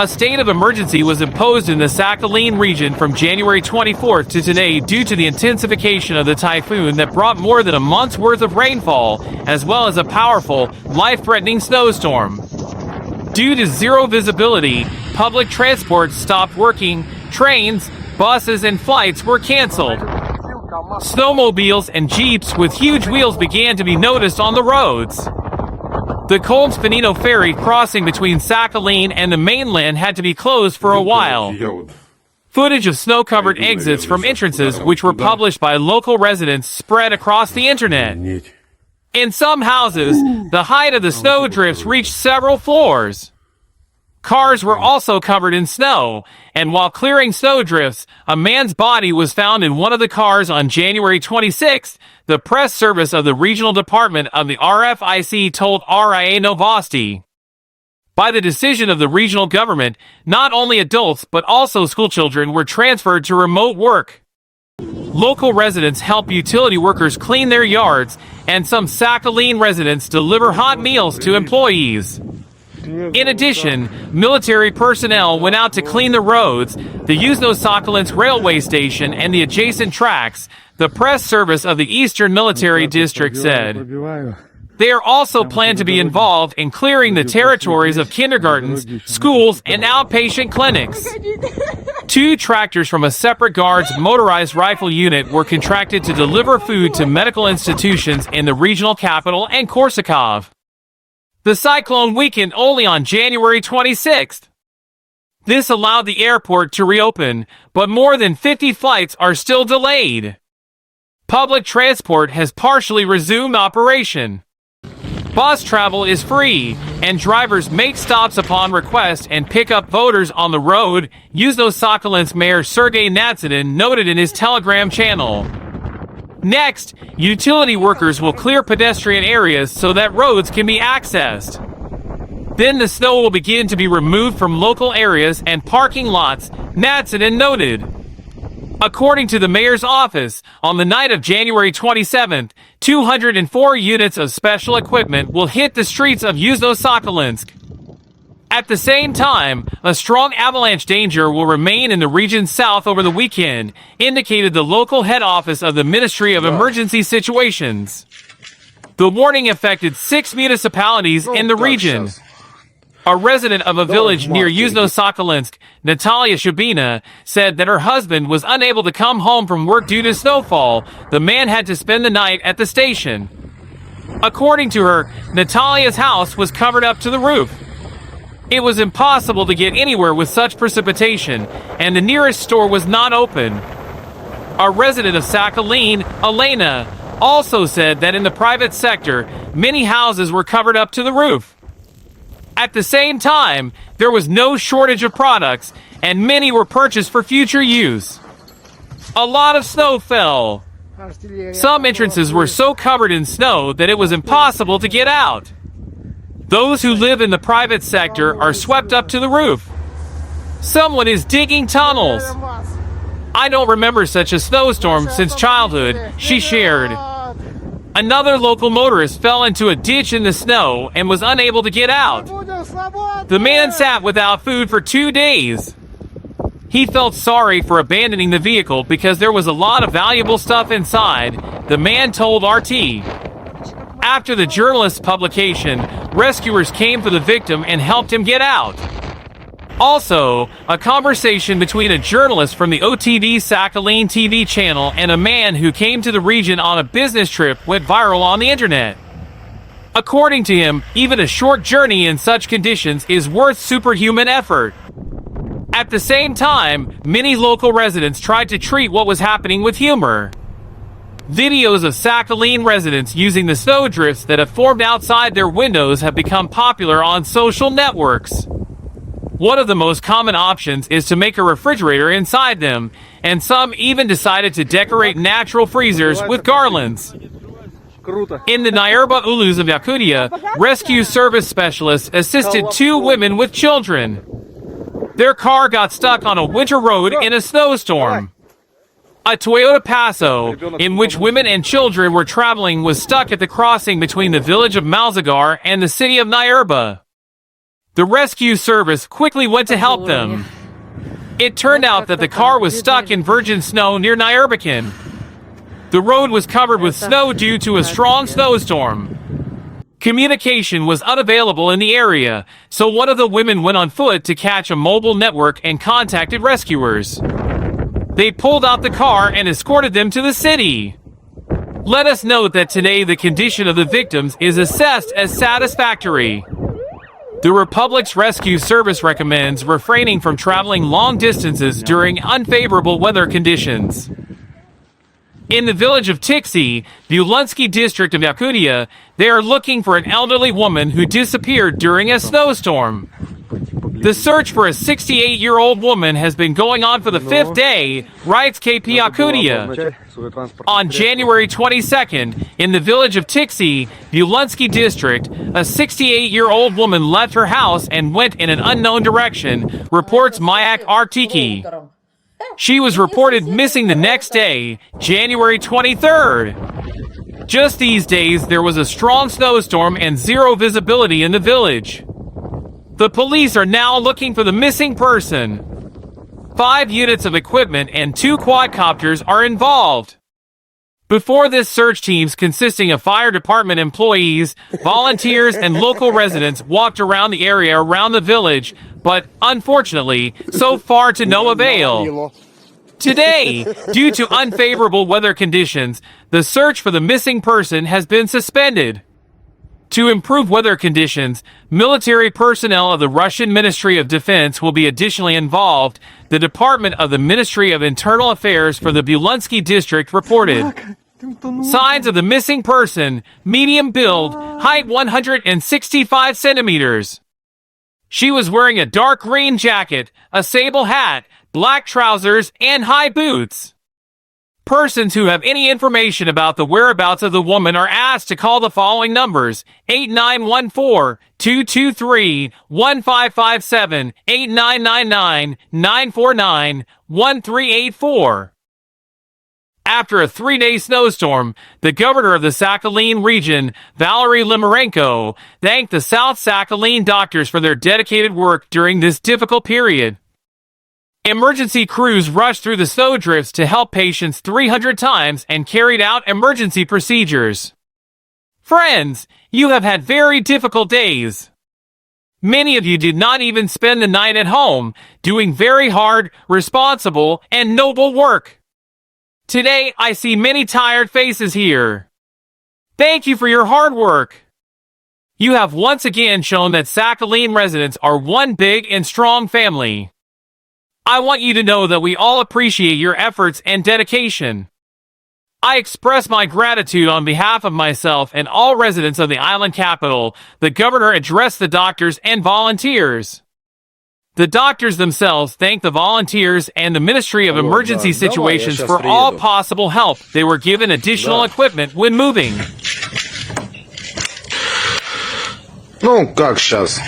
A state of emergency was imposed in the Sakhalin region from January 24th to today due to the intensification of the typhoon that brought more than a month's worth of rainfall, as well as a powerful, life-threatening snowstorm. Due to zero visibility, public transport stopped working, trains, buses, and flights were canceled. Snowmobiles and jeeps with huge wheels began to be noticed on the roads. The Kholmsk-Vanino ferry crossing between Sakhalin and the mainland had to be closed for a while. Footage of snow-covered exits from entrances which were published by local residents spread across the internet. In some houses, the height of the snowdrifts reached several floors. Cars were also covered in snow, and while clearing snowdrifts, a man's body was found in one of the cars on January 26th, the press service of the regional department of the RFIC told RIA Novosti. By the decision of the regional government, not only adults but also schoolchildren were transferred to remote work. Local residents help utility workers clean their yards, and some Sakhalin residents deliver hot meals to employees. In addition, military personnel went out to clean the roads, the Sakhalinsk railway station, and the adjacent tracks, the press service of the Eastern Military District said. They are also planned to be involved in clearing the territories of kindergartens, schools, and outpatient clinics. 2 tractors from a separate guard's motorized rifle unit were contracted to deliver food to medical institutions in the regional capital and Korsakov. The cyclone weakened only on January 26th. This allowed the airport to reopen, but more than 50 flights are still delayed. Public transport has partially resumed operation. Bus travel is free, and drivers make stops upon request and pick up voters on the road, Sakhalinsk Mayor Sergei Natsinin noted in his Telegram channel. Next, utility workers will clear pedestrian areas so that roads can be accessed. Then the snow will begin to be removed from local areas and parking lots, Natsinin noted. According to the mayor's office, on the night of January 27th, 204 units of special equipment will hit the streets of Sakhalinsk. At the same time, a strong avalanche danger will remain in the region's south over the weekend, indicated the local head office of the Ministry of Emergency Situations. The warning affected 6 municipalities in the region. A resident of a village near Sakhalinsk, Natalia Shabina, said that her husband was unable to come home from work due to snowfall. The man had to spend the night at the station. According to her, Natalia's house was covered up to the roof. It was impossible to get anywhere with such precipitation, and the nearest store was not open. A resident of Sakhalin, Elena, also said that in the private sector, many houses were covered up to the roof. At the same time, there was no shortage of products, and many were purchased for future use. A lot of snow fell. Some entrances were so covered in snow that it was impossible to get out. Those who live in the private sector are swept up to the roof. Someone is digging tunnels. I don't remember such a snowstorm since childhood, she shared. Another local motorist fell into a ditch in the snow and was unable to get out. The man sat without food for 2 days. He felt sorry for abandoning the vehicle because there was a lot of valuable stuff inside, the man told RT. After the journalist's publication, rescuers came for the victim and helped him get out. Also, a conversation between a journalist from the OTV Sakhalin TV channel and a man who came to the region on a business trip went viral on the internet. According to him, even a short journey in such conditions is worth superhuman effort. At the same time, many local residents tried to treat what was happening with humor. Videos of Sakhalin residents using the snowdrifts that have formed outside their windows have become popular on social networks. One of the most common options is to make a refrigerator inside them, and some even decided to decorate natural freezers with garlands. In the Nairba Ulus of Yakutia, rescue service specialists assisted 2 women with children. Their car got stuck on a winter road in a snowstorm. A Toyota Passo, in which women and children were traveling, was stuck at the crossing between the village of Malzagar and the city of Nairba. The rescue service quickly went to help them. It turned out that the car was stuck in virgin snow near Nyrbikin. The road was covered with snow due to a strong snowstorm. Communication was unavailable in the area, so one of the women went on foot to catch a mobile network and contacted rescuers. They pulled out the car and escorted them to the city. Let us note that today the condition of the victims is assessed as satisfactory. The Republic's Rescue Service recommends refraining from traveling long distances during unfavorable weather conditions. In the village of Tixi, the Ulunsky district of Yakutia, they are looking for an elderly woman who disappeared during a snowstorm. The search for a 68-year-old woman has been going on for the 5th day, writes KP Yakutia. On January 22nd, in the village of Tixi, the Ulunsky district, a 68-year-old woman left her house and went in an unknown direction, reports Mayak Artiki. She was reported missing the next day, January 23rd. Just these days, there was a strong snowstorm and zero visibility in the village. The police are now looking for the missing person. 5 units of equipment and 2 quadcopters are involved. Before this, search teams consisting of fire department employees, volunteers, and local residents walked around the area around the village, but unfortunately, so far to no avail. Today, due to unfavorable weather conditions, the search for the missing person has been suspended. To improve weather conditions, military personnel of the Russian Ministry of Defense will be additionally involved, the Department of the Ministry of Internal Affairs for the Ulunsky district reported. Signs of the missing person: medium build, height 165 centimeters. She was wearing a dark green jacket, a sable hat, black trousers, and high boots. Persons who have any information about the whereabouts of the woman are asked to call the following numbers: 8914-223-1557, 8999-949-1384. After a 3-day snowstorm, the governor of the Sakhalin region, Valery Limarenko, thanked the South Sakhalin doctors for their dedicated work during this difficult period. Emergency crews rushed through the snowdrifts to help patients 300 times and carried out emergency procedures. Friends, you have had very difficult days. Many of you did not even spend the night at home, doing very hard, responsible, and noble work. Today, I see many tired faces here. Thank you for your hard work. You have once again shown that Sakhalin residents are one big and strong family. I want you to know that we all appreciate your efforts and dedication. I express my gratitude on behalf of myself and all residents of the island capital. The governor addressed the doctors and volunteers. The doctors themselves thanked the volunteers and the Ministry of Emergency Situations for all possible help. They were given additional equipment when moving. Ну, как сейчас?